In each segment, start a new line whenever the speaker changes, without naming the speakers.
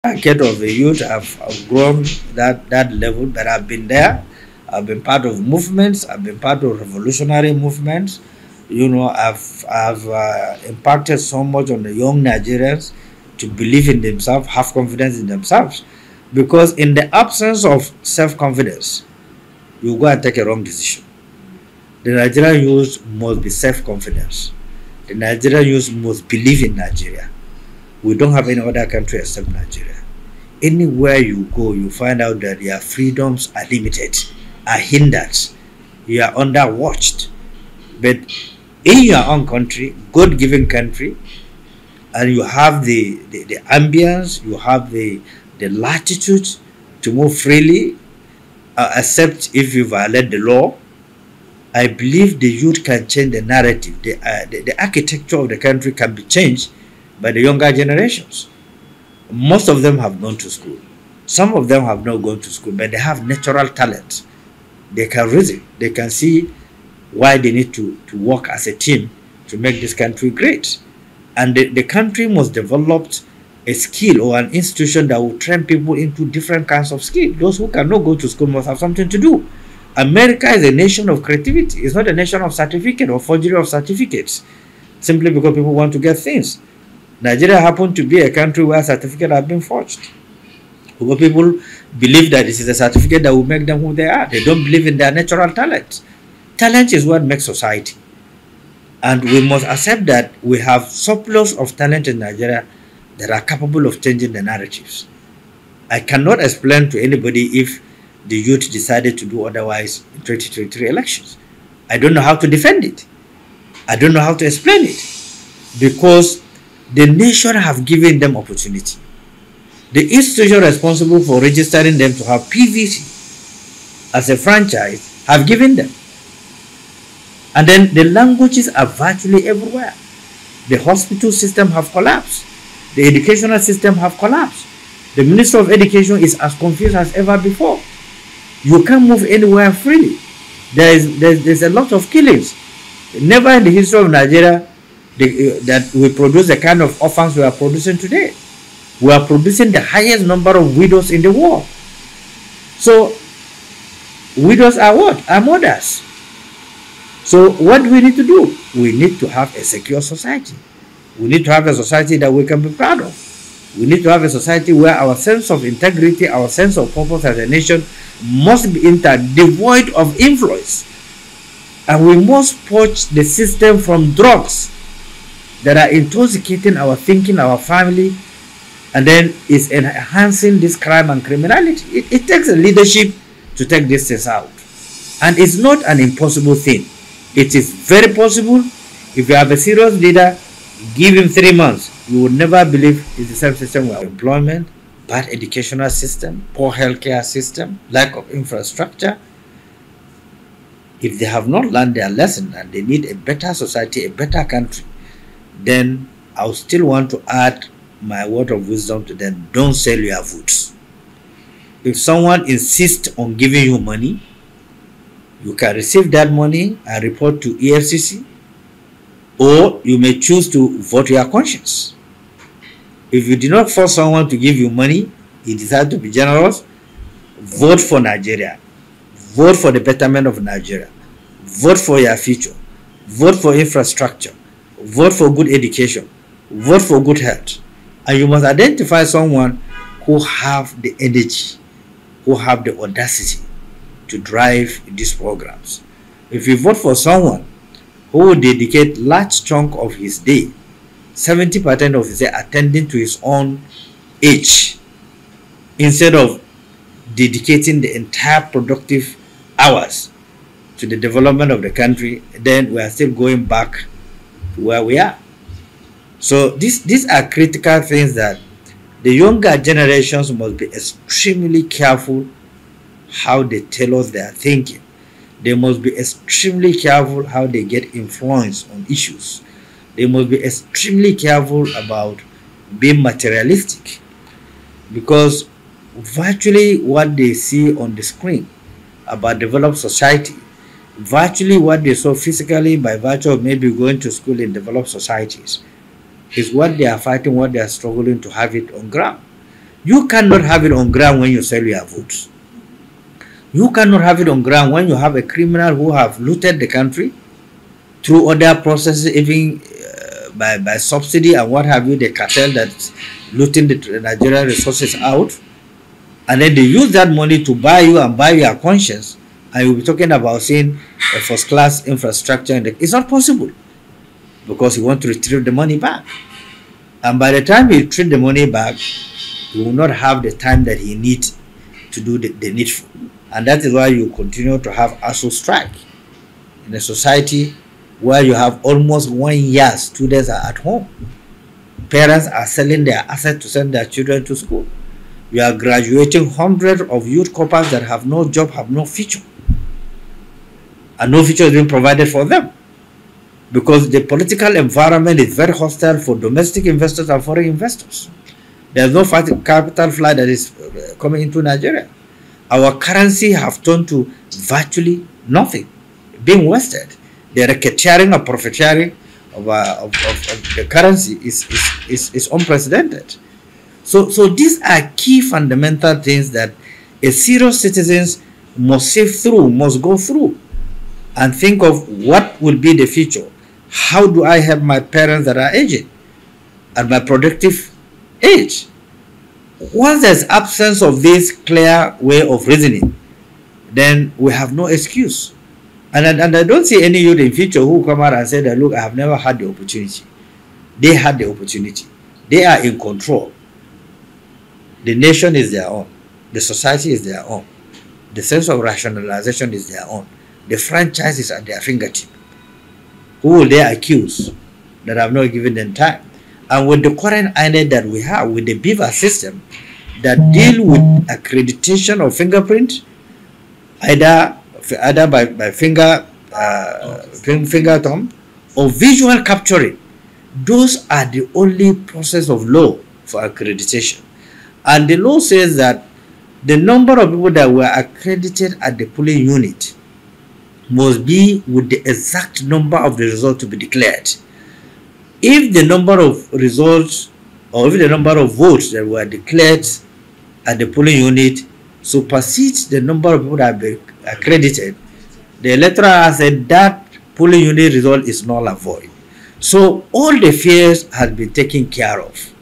Market of the youth have grown that level, but I've been there. I've been part of movements. I've been part of revolutionary movements. I've impacted so much on the young Nigerians to believe in themselves, have confidence in themselves, because in the absence of self-confidence, you go and take a wrong decision. The Nigerian youth must be self-confidence. The Nigerian youth must believe in Nigeria. We don't have any other country except Nigeria. Anywhere you go, you find out that your freedoms are limited, are hindered. You are under watched. But in your own country, God-given country, and you have the ambience, you have the latitude to move freely, except if you violate the law. I believe the youth can change the narrative. The architecture of the country can be changed by the younger generations. Most of them have gone to school. Some of them have not gone to school, but they have natural talent. They can reason. They can see why they need to work as a team to make this country great. And the country must develop a skill or an institution that will train people into different kinds of skills. Those who cannot go to school must have something to do. America is a nation of creativity. It's not a nation of certificate or forgery of certificates, simply because people want to get things. Nigeria happened to be a country where certificates have been forged. Where people believe that this is a certificate that will make them who they are. They don't believe in their natural talent. Talent is what makes society. And we must accept that we have surplus of talent in Nigeria that are capable of changing the narratives. I cannot explain to anybody if the youth decided to do otherwise in 2023 elections. I don't know how to defend it. I don't know how to explain it, because the nation have given them opportunity. The institution responsible for registering them to have PVC as a franchise have given them. And then the languages are virtually everywhere. The hospital system have collapsed. The educational system have collapsed. The Minister of Education is as confused as ever before. You can't move anywhere freely. There's a lot of killings. Never in the history of Nigeria that we produce the kind of orphans we are producing today. We are producing the highest number of widows in the world. So widows are what? Are mothers. So what do we need to do? We need to have a secure society. We need to have a society that we can be proud of. We need to have a society where our sense of integrity, our sense of purpose as a nation must be devoid of influence. And we must purge the system from drugs that are intoxicating our thinking, our family, and then is enhancing this crime and criminality. It takes a leadership to take these things out. And it's not an impossible thing. It is very possible. If you have a serious leader, give him 3 months. You will never believe it's the same system with employment, bad educational system, poor healthcare system, lack of infrastructure. If they have not learned their lesson and they need a better society, a better country, then I'll still want to add my word of wisdom to them. Don't sell your votes. If someone insists on giving you money, you can receive that money and report to EFCC, or you may choose to vote your conscience. If you do not force someone to give you money, he decides to be generous, vote for Nigeria. Vote for the betterment of Nigeria. Vote for your future. Vote for infrastructure. Vote for good education. Vote for good health. And you must identify someone who have the energy, who have the audacity to drive these programs. If you vote for someone who will dedicate large chunk of his day, 70% of his day, attending to his own age, instead of dedicating the entire productive hours to the development of the country, then we are still going back to where we are. So these are critical things that the younger generations must be extremely careful how they tell us they are thinking. They must be extremely careful how they get influence on issues. They must be extremely careful about being materialistic, because virtually what they see on the screen about developed society, virtually what they saw physically by virtue of maybe going to school in developed societies, is what they are fighting, what they are struggling to have it on ground. You cannot have it on ground when you sell your votes. You cannot have it on ground when you have a criminal who have looted the country through other processes, even by subsidy and what have you, the cartel that's looting the Nigerian resources out, and then they use that money to buy you and buy your conscience, and you'll be talking about seeing a first-class infrastructure. It's not possible, because you want to retrieve the money back. And by the time you retrieve the money back, you will not have the time that he needs to do the needful. And that is why you continue to have ASU strike in a society where you have almost 1 year students are at home. Parents are selling their assets to send their children to school. You are graduating hundreds of youth corpers that have no job, have no future. And no future is being provided for them. Because the political environment is very hostile for domestic investors and foreign investors. There's no capital flow that is coming into Nigeria. Our currency have turned to virtually nothing, being wasted. The racketeering or profiteering of the currency is unprecedented. So these are key fundamental things that a serious citizen must sift through, must go through, and think of what will be the future. How do I help my parents that are aging at my productive age? Once there's absence of this clear way of reasoning, then we have no excuse. And I don't see any youth in future who come out and say that, look, I have never had the opportunity. They had the opportunity. They are in control. The nation is their own. The society is their own. The sense of rationalization is their own. The franchise is at their fingertip. Who will they accuse that have not given them time? And with the current INEC that we have, with the beaver system that deal with accreditation of fingerprint, either by finger thumb or visual capturing, those are the only process of law for accreditation. And the law says that the number of people that were accredited at the polling unit must be with the exact number of the result to be declared. If the number of results or if the number of votes that were declared at the polling unit supersedes the number of people that have been accredited, the electoral has said that polling unit result is null and void. So all the fears have been taken care of.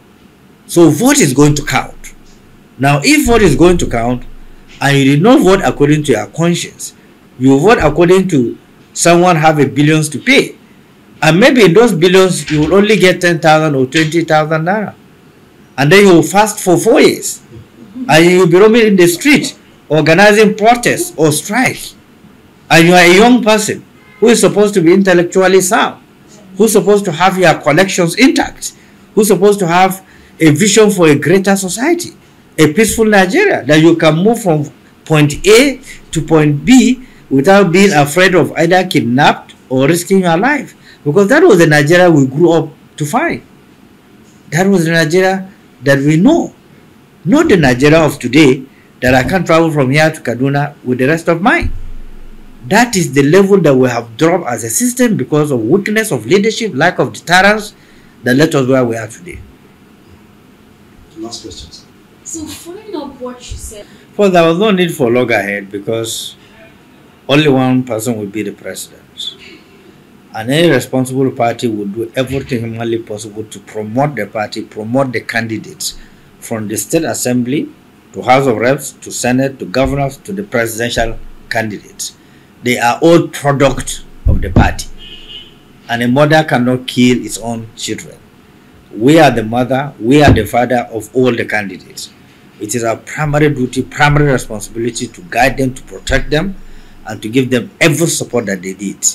So vote is going to count. Now, if vote is going to count and you did not vote according to your conscience, you vote according to someone have a billions to pay, and maybe in those billions you will only get 10,000 or 20,000 naira, and then you will fast for 4 years, and you will be roaming in the street organizing protests or strike, and you are a young person who is supposed to be intellectually sound, who is supposed to have your collections intact, who is supposed to have a vision for a greater society, a peaceful Nigeria, that you can move from point A to point B without being afraid of either kidnapped or risking your life. Because that was the Nigeria we grew up to find. That was the Nigeria that we know. Not the Nigeria of today that I can travel from here to Kaduna with the rest of mine. That is the level that we have dropped as a system because of weakness of leadership, lack of deterrence that led us where we are today.
Last question.
So following up what you said.
Well, there was no need for loggerhead because only one person will be the president. And any responsible party will do everything humanly possible to promote the party, promote the candidates from the state assembly to House of Reps to Senate to governors to the presidential candidates. They are all product of the party. And a mother cannot kill its own children. We are the mother, we are the father of all the candidates. It is our primary duty, primary responsibility to guide them, to protect them, and to give them every support that they need.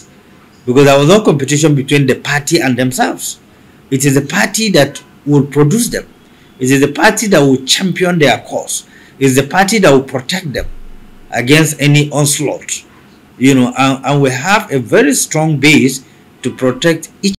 Because there was no competition between the party and themselves. It is the party that will produce them. It is the party that will champion their cause. It is the party that will protect them against any onslaught. And we have a very strong base to protect each